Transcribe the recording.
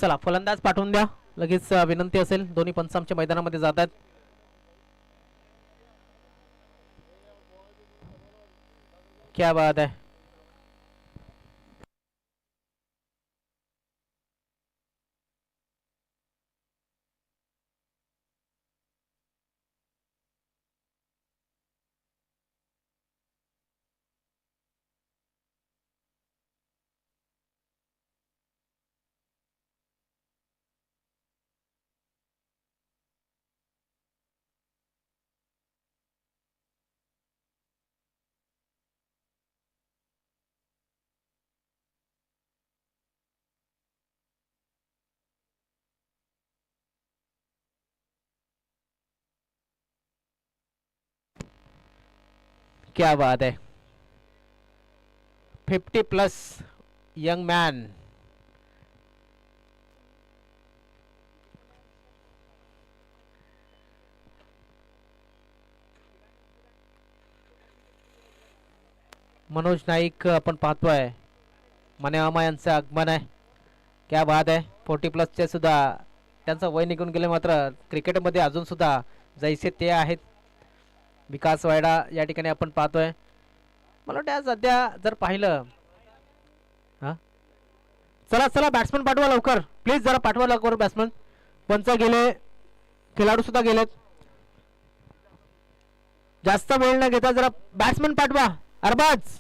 चला फलंदाज पाठवून द्या लगेच विनंती असेल. दोन्ही पंच आमच्या मैदानामध्ये जात आहेत. क्या बात है. क्या बात है. 50+ यंग मॅन. मनोज नाईक आपण पाहतोय. मनेमामा यांचं आगमन आहे. क्या बात आहे. 40+ सुद्धा त्यांचं वय निघून गेले मात्र क्रिकेटमध्ये अजून सुद्धा जैसे ते आहेत. विकास वायडा या ठिकाणी आपण पाहतोय. मला वाटतं सध्या जर पाहिलं हा चला चला बॅट्समन पाठवा लवकर प्लीज. जरा पाठवा लवकर बॅट्समन. पंच गेले, खेळाडू सुद्धा गेलेत. जास्त वेळ न घेता जरा बॅट्समन पाठवा. अरबाज